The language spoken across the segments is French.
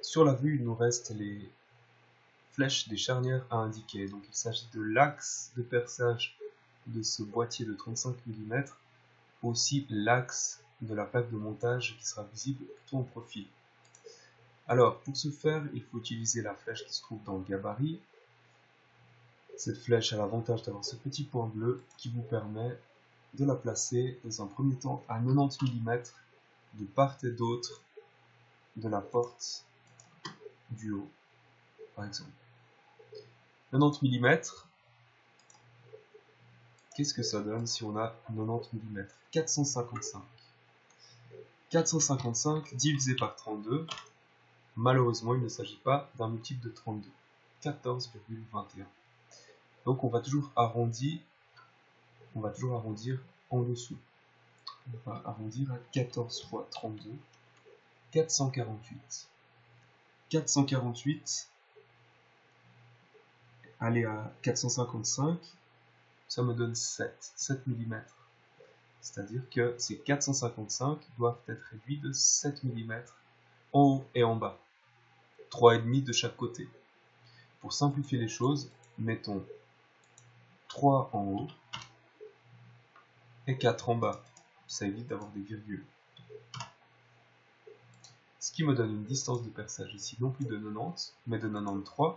Sur la vue, il nous reste les flèches des charnières à indiquer. Donc il s'agit de l'axe de perçage de ce boîtier de 35 mm, aussi l'axe de la plaque de montage qui sera visible plutôt en profil. Alors pour ce faire, il faut utiliser la flèche qui se trouve dans le gabarit. Cette flèche a l'avantage d'avoir ce petit point bleu qui vous permet de la placer dans un premier temps à 90 mm de part et d'autre de la porte du haut, par exemple. 90 mm, qu'est-ce que ça donne si on a 90 mm? 455. 455 divisé par 32, malheureusement il ne s'agit pas d'un multiple de 32. 14,21. Donc on va toujours arrondir en dessous. On va arrondir à 14 fois 32, 448. 448, aller à 455, ça me donne 7 mm. C'est-à-dire que ces 455 doivent être réduits de 7 mm en haut et en bas. 3,5 de chaque côté. Pour simplifier les choses, mettons 3 en haut et 4 en bas. Ça évite d'avoir des virgules. Ce qui me donne une distance de perçage ici, non plus de 90, mais de 93.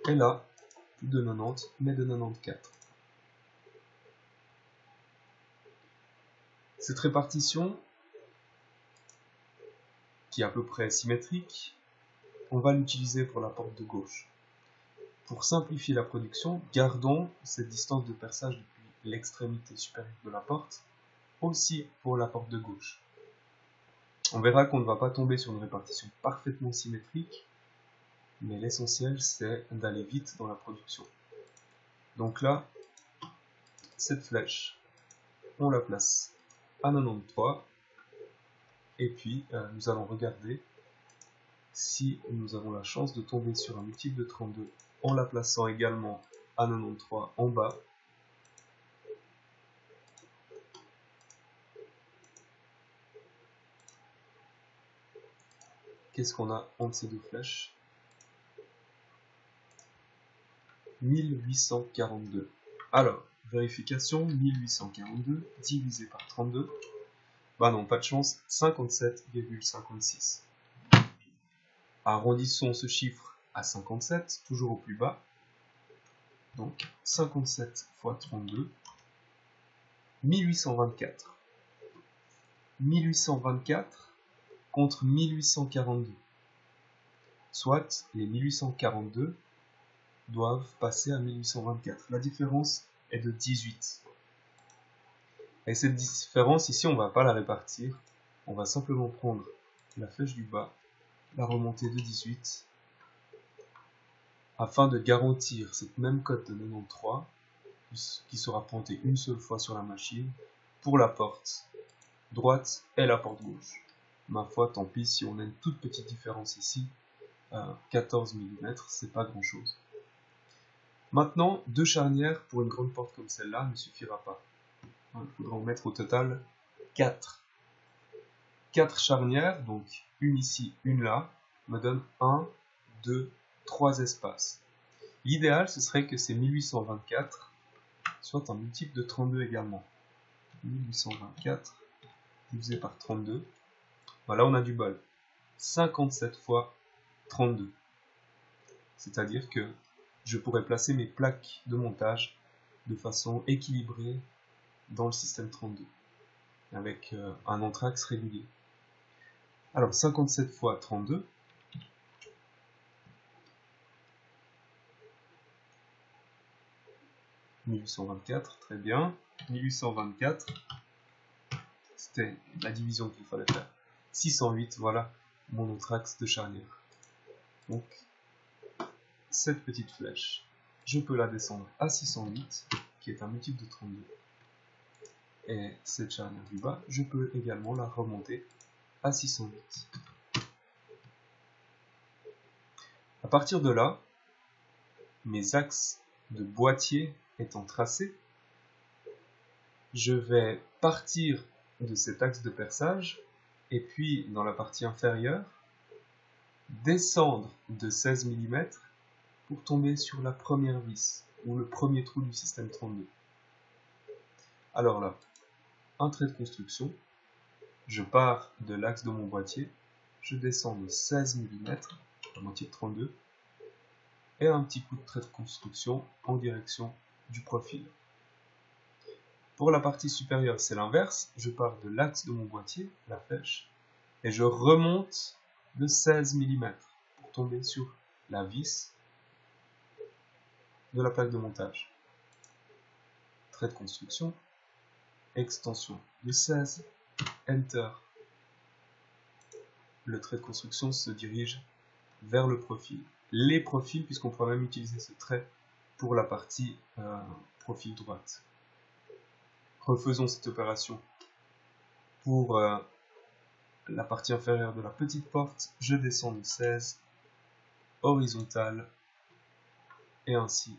Et là, plus de 90, mais de 94. Cette répartition, qui est à peu près symétrique, on va l'utiliser pour la porte de gauche. Pour simplifier la production, gardons cette distance de perçage depuis l'extrémité supérieure de la porte, aussi pour la porte de gauche. On verra qu'on ne va pas tomber sur une répartition parfaitement symétrique, mais l'essentiel c'est d'aller vite dans la production. Donc là, cette flèche, on la place à 93, et puis nous allons regarder si nous avons la chance de tomber sur un multiple de 32 en la plaçant également à 93 en bas. Qu'est-ce qu'on a entre ces deux flèches? 1842. Alors, vérification, 1842 divisé par 32. Bah non, pas de chance, 57,56. Arrondissons ce chiffre à 57, toujours au plus bas. Donc 57 fois 32, 1824. 1824 contre 1842. Soit les 1842 doivent passer à 1824. La différence est de 18. Et cette différence ici, on ne va pas la répartir. On va simplement prendre la flèche du bas, la remonter de 18, afin de garantir cette même cote de 93, qui sera pointée une seule fois sur la machine, pour la porte droite et la porte gauche. Ma foi, tant pis si on a une toute petite différence ici, 14 mm, c'est pas grand chose. Maintenant, 2 charnières pour une grande porte comme celle-là ne suffira pas. Il faudra en mettre au total 4. 4 charnières, donc une ici, une là, me donne 1, 2, 3 espaces. L'idéal, ce serait que ces 1824 soient un multiple de 32 également. 1824 divisé par 32. Voilà, on a du bol. 57 fois 32. C'est-à-dire que je pourrais placer mes plaques de montage de façon équilibrée dans le système 32, avec un entraxe régulier. Alors, 57 fois 32, « 1824, très bien. 1824, c'était la division qu'il fallait faire. 608, voilà mon entraxe de charnière. Donc, cette petite flèche, je peux la descendre à 608, qui est un multiple de 32. Et cette charnière du bas, je peux également la remonter à 608. À partir de là, mes axes de boîtier étant tracés, je vais partir de cet axe de perçage, et puis dans la partie inférieure, descendre de 16 mm pour tomber sur la première vis, ou le premier trou du système 32. Alors là, un trait de construction, je pars de l'axe de mon boîtier, je descends de 16 mm, la moitié de 32, et un petit coup de trait de construction en direction du profil. Pour la partie supérieure, c'est l'inverse, je pars de l'axe de mon boîtier, la flèche, et je remonte de 16 mm pour tomber sur la vis de la plaque de montage. Trait de construction, extension de 16, Enter. Le trait de construction se dirige vers le profil. Les profils, puisqu'on pourra même utiliser ce trait pour la partie profil droite. Refaisons cette opération pour la partie inférieure de la petite porte. Je descends de 16, horizontale, et ainsi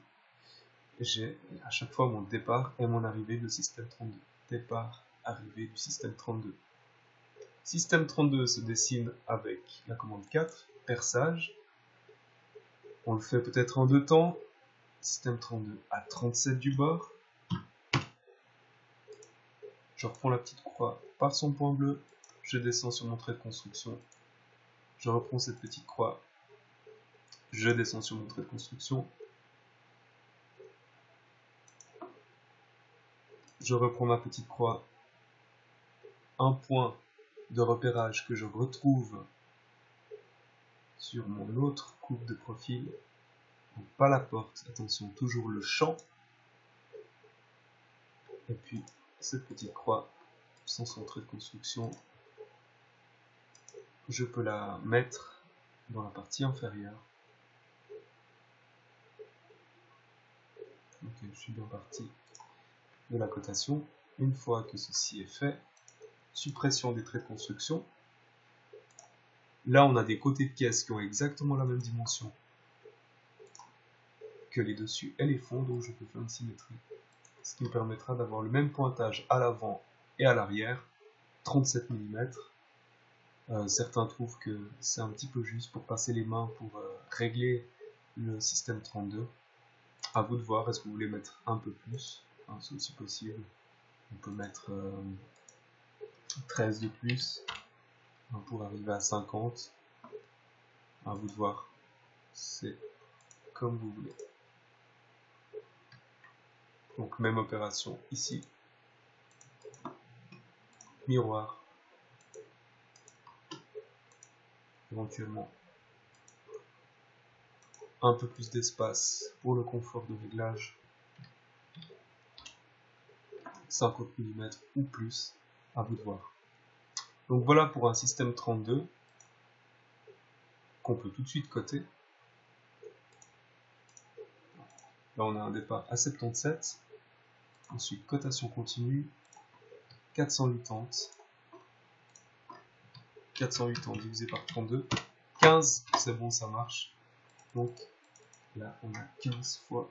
j'ai à chaque fois mon départ et mon arrivée du système 32. Départ, arrivée du système 32. Système 32 se dessine avec la commande 4, perçage. On le fait peut-être en deux temps. Système 32 à 37 du bord. Je reprends la petite croix par son point bleu. Je descends sur mon trait de construction. Je reprends cette petite croix. Je descends sur mon trait de construction. Je reprends ma petite croix. Un point de repérage que je retrouve sur mon autre coupe de profil. Donc pas la porte, attention, toujours le champ. Et puis cette petite croix, sans son trait de construction, je peux la mettre dans la partie inférieure. Ok, je suis bien parti de la cotation. Une fois que ceci est fait, suppression des traits de construction. Là, on a des côtés de pièces qui ont exactement la même dimension que les dessus et les fonds, donc je peux faire une symétrie. Ce qui me permettra d'avoir le même pointage à l'avant et à l'arrière, 37 mm. Certains trouvent que c'est un petit peu juste pour passer les mains pour régler le système 32. À vous de voir, est-ce que vous voulez mettre un peu plus, c'est aussi possible. On peut mettre 13 de plus pour arriver à 50. À vous de voir, c'est comme vous voulez. Donc même opération ici. Miroir. Éventuellement un peu plus d'espace pour le confort de réglage. 50 mm ou plus, à vous de voir. Donc voilà pour un système 32 qu'on peut tout de suite coter. Là on a un départ à 77. Ensuite cotation continue. 480. 480 divisé par 32. 15, c'est bon, ça marche. Donc là on a 15 fois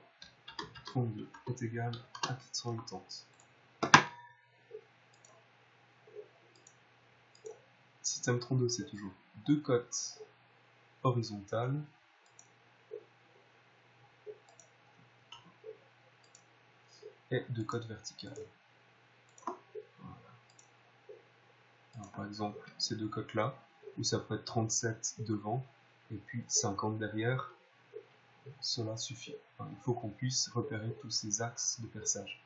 32 est égal à 480. Système 32, c'est toujours deux cotes horizontales et deux cotes verticales. Voilà. Alors, par exemple, ces deux cotes là, où ça peut être 37 devant et puis 50 derrière, cela suffit. Enfin, il faut qu'on puisse repérer tous ces axes de perçage.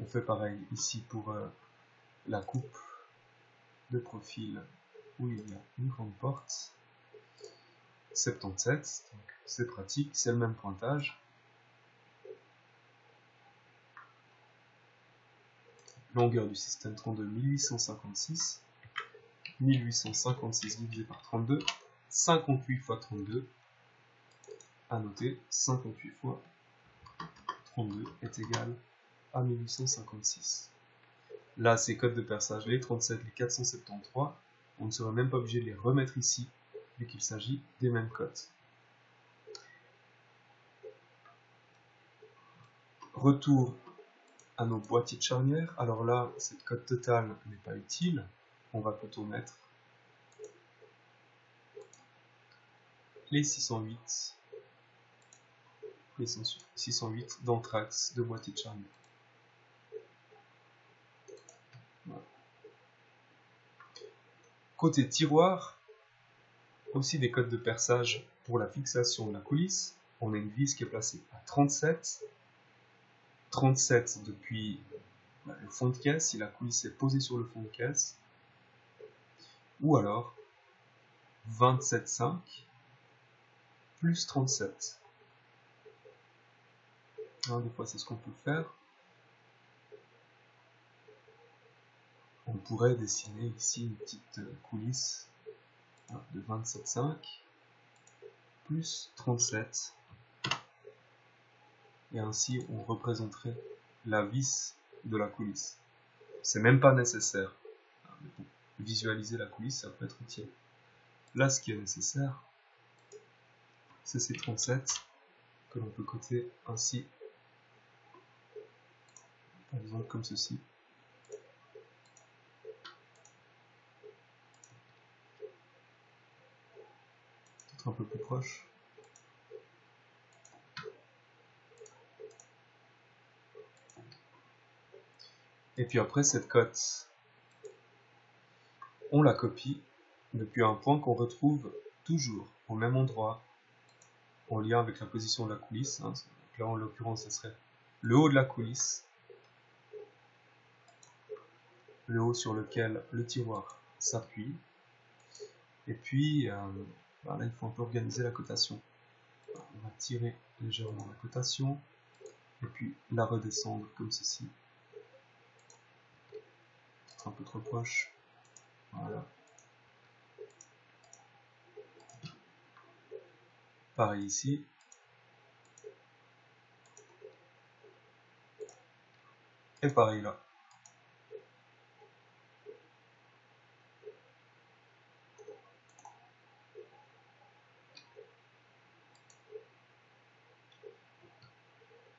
On fait pareil ici pour la coupe de profil où il y a une grande porte. 77, donc c'est pratique, c'est le même pointage. Longueur du système 32, 1856. 1856 divisé par 32, 58 fois 32. À noter, 58 fois 32 est égal à 1856. Là, ces codes de perçage, les 37, les 473, on ne sera même pas obligé de les remettre ici, vu qu'il s'agit des mêmes codes. Retour à nos boîtiers de charnière. Alors là, cette cote totale n'est pas utile. On va plutôt mettre les 608 d'anthrax de boîtier de chariot. Voilà. Côté tiroir, aussi des codes de perçage pour la fixation de la coulisse. On a une vis qui est placée à 37 depuis le fond de caisse, si la coulisse est posée sur le fond de caisse, ou alors 27,5 plus 37. Alors, des fois c'est ce qu'on peut faire. On pourrait dessiner ici une petite coulisse de 27,5 plus 37, et ainsi on représenterait la vis de la coulisse. C'est même pas nécessaire. Pour visualiser la coulisse, ça peut être utile. Là, ce qui est nécessaire, c'est ces 37 que l'on peut coter ainsi, par exemple comme ceci. Peut-être un peu plus proche. Et puis après, cette cote, on la copie depuis un point qu'on retrouve toujours au même endroit, en lien avec la position de la coulisse. Donc là, en l'occurrence, ce serait le haut de la coulisse, le haut sur lequel le tiroir s'appuie. Et puis, là, il faut un peu organiser la cotation. On va tirer légèrement la cotation, et puis la redescendre comme ceci. Peut-être un peu trop proche. Voilà. Pareil ici. Et pareil là.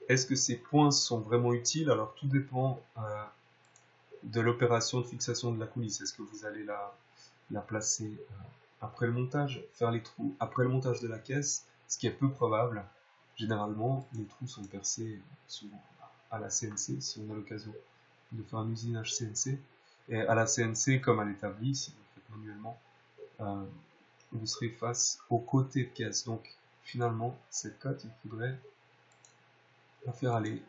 Est-ce que ces points sont vraiment utiles? Alors tout dépend de l'opération de fixation de la coulisse. Est-ce que vous allez la placer après le montage, faire les trous après le montage de la caisse, ce qui est peu probable. Généralement, les trous sont percés souvent à la CNC, si on a l'occasion de faire un usinage CNC. Et à la CNC, comme à l'établi, si vous le faites manuellement, vous serez face au côté de caisse. Donc finalement, cette cote, il faudrait la faire aller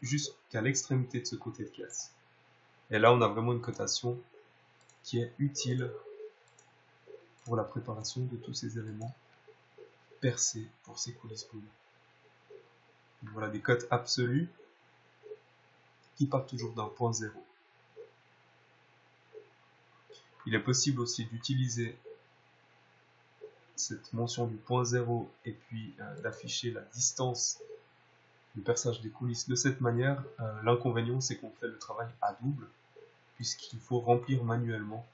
jusqu'à l'extrémité de ce côté de caisse. Et là, on a vraiment une cotation qui est utile pour la préparation de tous ces éléments percés pour ces coulisses poulies. Voilà des cotes absolues qui partent toujours d'un point zéro. Il est possible aussi d'utiliser cette mention du point zéro et puis d'afficher la distance du perçage des coulisses de cette manière. L'inconvénient, c'est qu'on fait le travail à double, puisqu'il faut remplir manuellement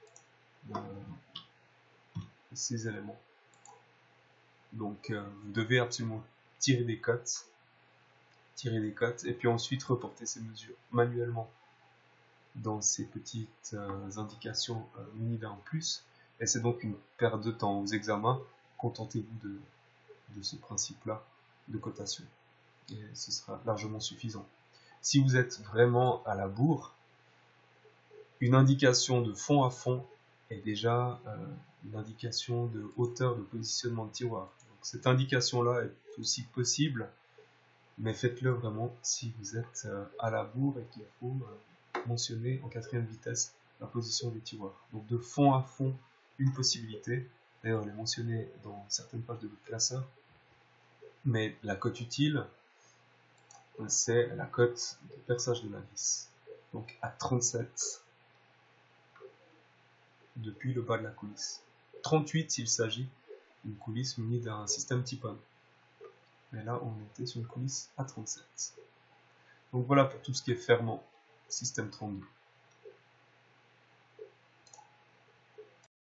ces éléments. Donc vous devez absolument tirer des cotes, et puis ensuite reporter ces mesures manuellement dans ces petites indications munies d'un plus, et c'est donc une perte de temps aux examens. Contentez-vous de ce principe-là de cotation, et ce sera largement suffisant. Si vous êtes vraiment à la bourre, une indication de fond à fond est déjà une indication de hauteur de positionnement de tiroir. Donc, cette indication-là est aussi possible, mais faites-le vraiment si vous êtes à la bourre et qu'il faut mentionner en 4e vitesse la position des tiroirs. Donc de fond à fond, une possibilité. D'ailleurs, elle est mentionnée dans certaines pages de votre classeur. Mais la cote utile, c'est la cote de perçage de la vis. Donc à 37 depuis le bas de la coulisse. 38 s'il s'agit d'une coulisse munie d'un système Type-On. Mais là, on était sur une coulisse à 37. Donc voilà pour tout ce qui est fermant, système 32.